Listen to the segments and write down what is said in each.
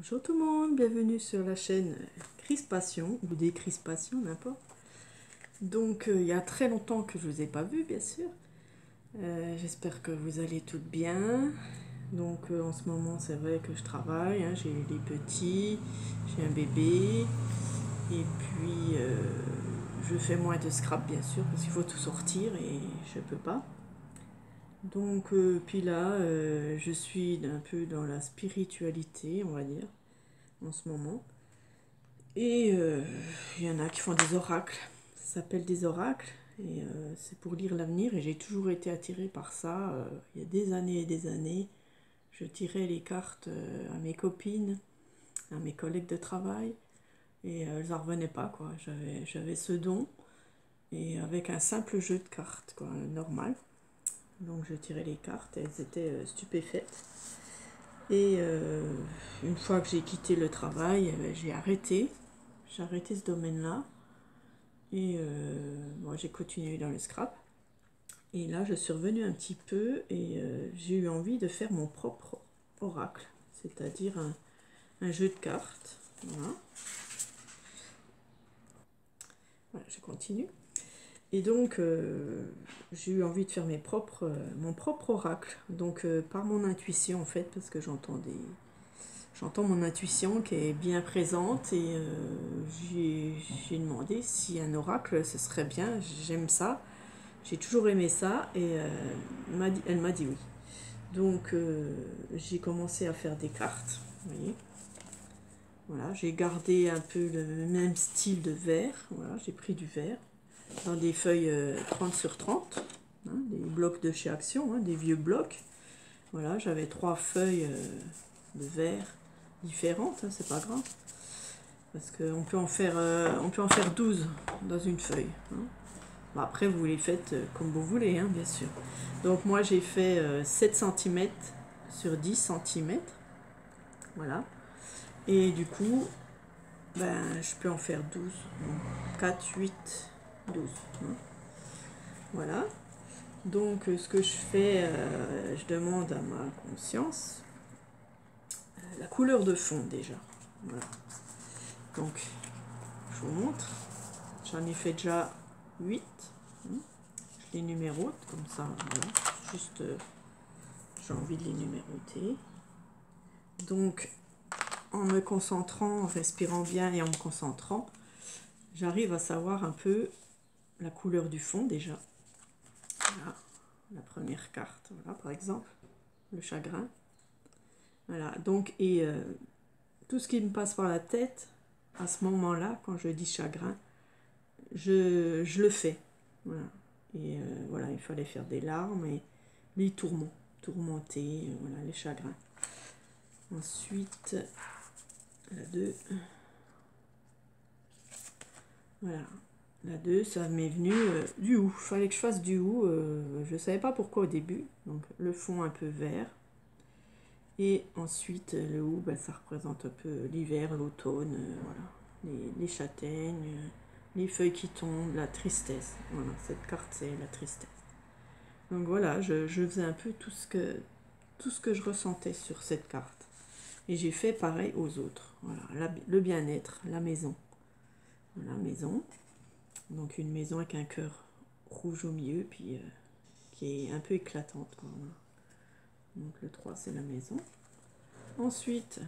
Bonjour tout le monde, bienvenue sur la chaîne Crispation ou Décrispation, n'importe. Donc il y a très longtemps que je ne vous ai pas vu, bien sûr. J'espère que vous allez toutes bien. Donc en ce moment c'est vrai que je travaille, hein, j'ai les petits, j'ai un bébé. Et puis je fais moins de scrap bien sûr parce qu'il faut tout sortir et je ne peux pas. Donc puis là je suis un peu dans la spiritualité, on va dire, en ce moment. Et il y en a qui font des oracles, ça s'appelle des oracles, et c'est pour lire l'avenir, et j'ai toujours été attirée par ça. Il y a des années et des années, je tirais les cartes à mes copines, à mes collègues de travail, et elles n'en revenaient pas, quoi. J'avais ce don, et avec un simple jeu de cartes, quoi, normal. Donc je tirais les cartes, et elles étaient stupéfaites. Et une fois que j'ai quitté le travail, j'ai arrêté ce domaine-là. Et moi j'ai continué dans le scrap. Et là je suis revenue un petit peu et j'ai eu envie de faire mon propre oracle. C'est-à-dire un jeu de cartes. Voilà. Voilà, je continue. Et donc j'ai eu envie de faire mon propre oracle. Donc par mon intuition en fait, parce que j'entends mon intuition qui est bien présente et j'ai demandé si un oracle ce serait bien, j'aime ça, j'ai toujours aimé ça et elle m'a dit oui. Donc j'ai commencé à faire des cartes, vous voyez. Voilà, j'ai gardé un peu le même style de verre, voilà, j'ai pris du verre dans des feuilles 30 sur 30, hein, des blocs de chez Action, hein, des vieux blocs. Voilà, j'avais 3 feuilles de verre différentes, hein, c'est pas grave. Parce qu'on peut en faire 12 dans une feuille. Hein. Bon, après, vous les faites comme vous voulez, hein, bien sûr. Donc moi, j'ai fait 7 cm sur 10 cm. Voilà. Et du coup, ben, je peux en faire 12. Donc, 4, 8, 12. Hein. Voilà. Donc, ce que je fais, je demande à ma conscience la couleur de fond déjà. Voilà. Donc, je vous montre. J'en ai fait déjà 8. Je les numérote comme ça. Voilà. Juste, j'ai envie de les numéroter. Donc, en me concentrant, en respirant bien et en me concentrant, j'arrive à savoir un peu la couleur du fond déjà. Voilà. La première carte, voilà, par exemple, le chagrin. Voilà. Donc, et tout ce qui me passe par la tête, à ce moment-là, quand je dis chagrin, je le fais. Voilà. Et voilà, il fallait faire des larmes et les tourmenter, voilà, les chagrins. Ensuite, la 2. Voilà. La 2, ça m'est venu du hou. Il fallait que je fasse du hou. Je ne savais pas pourquoi au début. Donc, le fond un peu vert. Et ensuite, le hou, ben, ça représente un peu l'hiver, l'automne, voilà. Les châtaignes, les feuilles qui tombent, la tristesse. Voilà, cette carte, c'est la tristesse. Donc voilà, je faisais un peu tout ce que je ressentais sur cette carte. Et j'ai fait pareil aux autres. Voilà, le bien-être, la maison. Voilà, maison. Donc une maison avec un cœur rouge au milieu, puis qui est un peu éclatante. Quoi. Donc le 3, c'est la maison. Ensuite,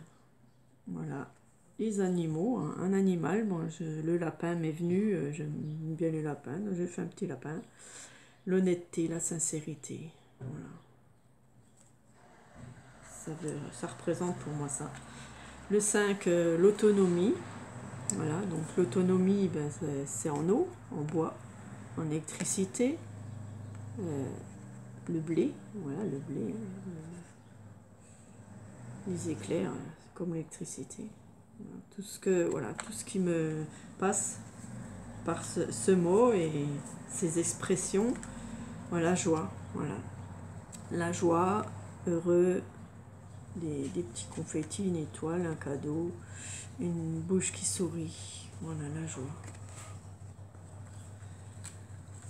voilà, les animaux. Hein. Un animal, bon, le lapin m'est venu, j'aime bien les lapins, donc j'ai fait un petit lapin. L'honnêteté, la sincérité. Voilà. Ça représente pour moi ça. Le 5, l'autonomie. Voilà, donc l'autonomie, ben, c'est en eau, en bois, en électricité. Le blé, voilà, le blé. Les éclairs, c'est comme l'électricité. Voilà, tout ce qui me passe par ce mot et ces expressions. Voilà, joie. Voilà. La joie, heureux, des petits confettis, une étoile, un cadeau, une bouche qui sourit. Voilà, la joie.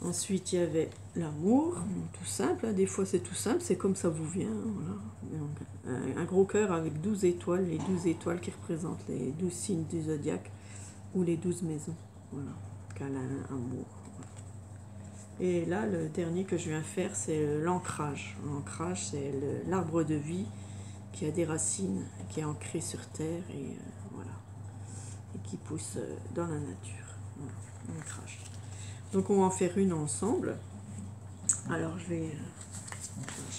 Ensuite, il y avait l'amour, tout simple, hein. Des fois c'est tout simple, c'est comme ça vous vient. Voilà. Donc, un gros cœur avec 12 étoiles, les 12 étoiles qui représentent les 12 signes du zodiaque ou les 12 maisons. Voilà, câlin, amour. Voilà. Et là, le dernier que je viens faire, c'est l'ancrage. L'ancrage, c'est l'arbre de vie qui a des racines, qui est ancré sur terre et voilà, et qui pousse dans la nature. Voilà, l'ancrage. Donc on va en faire une ensemble. Alors j'ai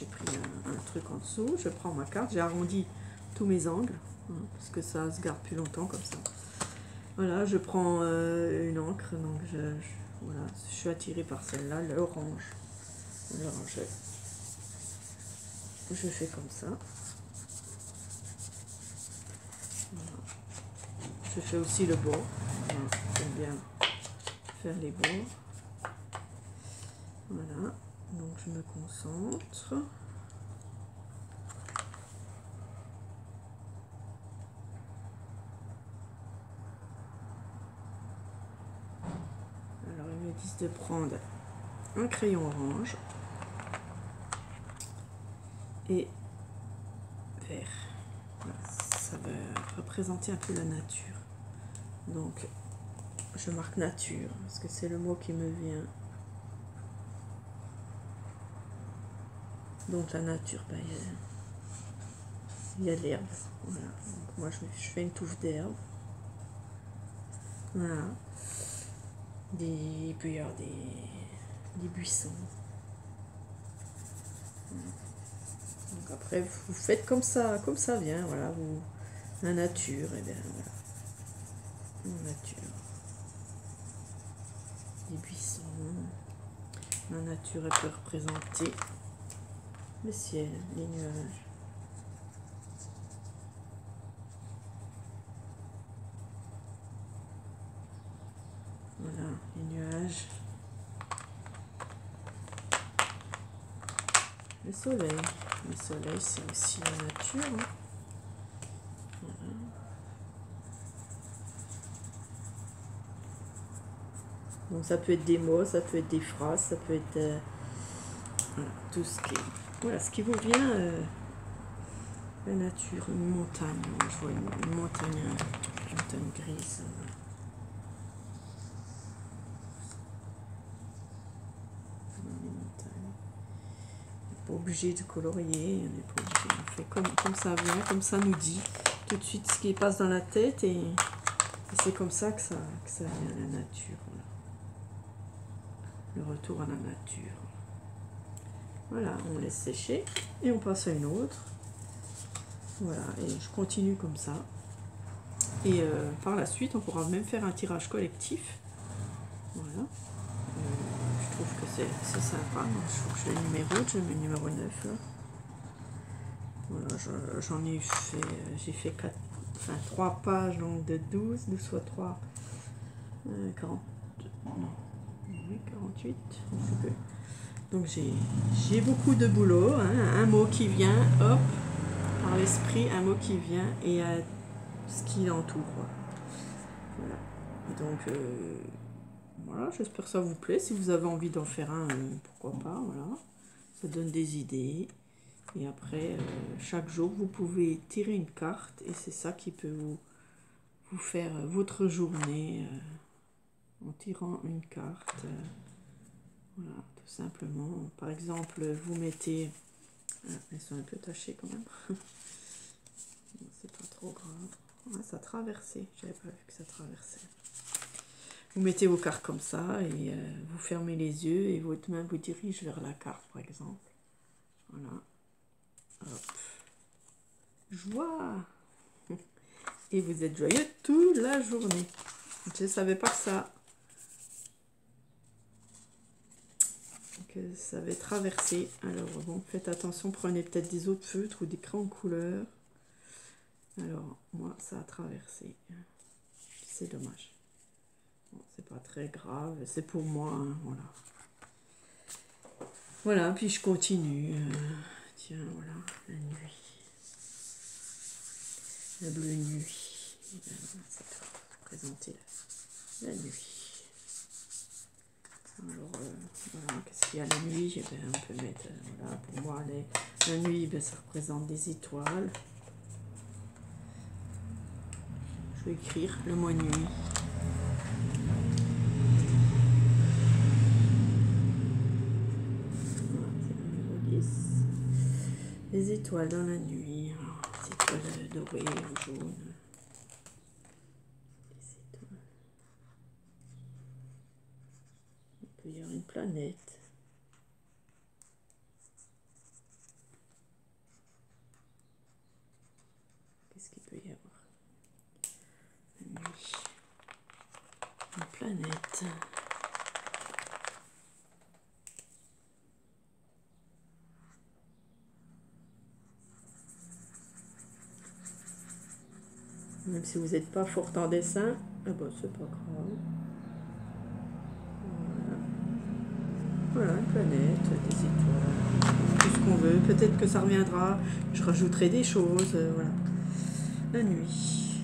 pris un truc en dessous, je prends ma carte, j'ai arrondi tous mes angles, hein, parce que ça se garde plus longtemps comme ça. Voilà, je prends une encre, donc voilà, je suis attirée par celle-là, l'orange. L'orange, je fais comme ça. Voilà. Je fais aussi le bord. Voilà, j'aime bien faire les bords. Voilà, donc je me concentre. Alors ils me disent de prendre un crayon orange et vert. Voilà, ça va représenter un peu la nature. Donc je marque nature parce que c'est le mot qui me vient. Donc la nature, ben, il y a l'herbe. Voilà. Donc moi je fais une touffe d'herbe. Voilà. Il peut y avoir des buissons. Voilà. Donc après vous faites comme ça vient. Voilà, la nature, et bien voilà. La nature. Des buissons. La nature, elle peut représenter le ciel, les nuages. Voilà, les nuages. Le soleil. Le soleil, c'est aussi la nature. Hein. Voilà. Donc ça peut être des mots, ça peut être des phrases, ça peut être voilà, tout ce qui est... Voilà, ce qui vous vient, la nature, une montagne. Je vois une montagne grise. Les montagnes. On n'est pas obligé de colorier, on n'est pas obligé. On fait comme ça vient, comme ça nous dit tout de suite ce qui passe dans la tête et c'est comme ça que ça vient, la nature. Voilà. Le retour à la nature. Voilà, on laisse sécher et on passe à une autre. Voilà, et je continue comme ça. Et par la suite, on pourra même faire un tirage collectif. Voilà. Je trouve que c'est sympa. Donc, je trouve que je le numéro, je mets le numéro 9 là. Voilà, j'en ai fait, j'ai fait 3 pages donc de 12 fois 3, 40, non, oui, 48, je sais plus. Donc j'ai beaucoup de boulot, hein, un mot qui vient, hop, par l'esprit, un mot qui vient et ce qui l'entoure. Voilà. Donc voilà, j'espère que ça vous plaît. Si vous avez envie d'en faire un, pourquoi pas, voilà. Ça donne des idées. Et après, chaque jour, vous pouvez tirer une carte et c'est ça qui peut vous faire votre journée en tirant une carte. Voilà, tout simplement. Par exemple, vous mettez... Ah, elles sont un peu tachées quand même. C'est pas trop grave. Ah, ça a traversé. J'avais pas vu que ça traversait. Vous mettez vos cartes comme ça et vous fermez les yeux et votre main vous dirige vers la carte, par exemple. Voilà. Hop. Joie. Et vous êtes joyeux toute la journée. Je ne savais pas que ça avait traversé. Alors bon, faites attention, prenez peut-être des autres feutres ou des crayons de couleur. Alors moi, ça a traversé. C'est dommage. Bon, c'est pas très grave, c'est pour moi, hein, voilà. Voilà, puis je continue. Tiens, voilà, la nuit. La bleue nuit. Ça va présenter la nuit. Alors, voilà, qu'est-ce qu'il y a la nuit? Eh ben, on peut mettre, voilà, pour moi, la nuit, ben, ça représente des étoiles. Je vais écrire le mot nuit. Voilà, c'est le numéro 10. Les étoiles dans la nuit. Les étoiles dorées ou jaunes. Les étoiles. Il peut y avoir une planète. Qu'est-ce qu'il peut y avoir? La nuit. Une planète. Même si vous n'êtes pas fort en dessin, ah bon, c'est pas grave. Voilà, une planète, des étoiles, tout ce qu'on veut. Peut-être que ça reviendra, je rajouterai des choses, voilà. La nuit.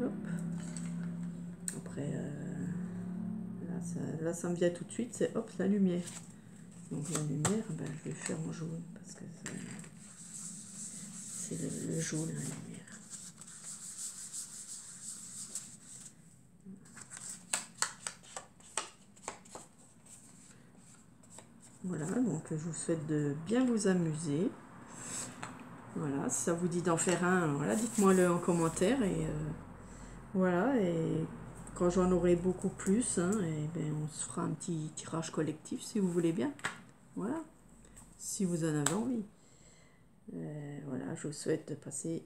Hop. Après, là, ça me vient tout de suite, c'est hop, la lumière. Donc la lumière, ben, je vais faire en jaune, parce que c'est le jaune, la lumière. Voilà, donc je vous souhaite de bien vous amuser. Voilà, si ça vous dit d'en faire un, voilà, dites-moi-le en commentaire. Et voilà, et quand j'en aurai beaucoup plus, hein, et ben, on se fera un petit tirage collectif si vous voulez bien. Voilà, si vous en avez envie. Voilà, je vous souhaite de passer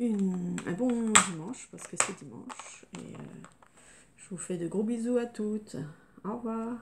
un bon dimanche, parce que c'est dimanche. Et je vous fais de gros bisous à toutes. Au revoir.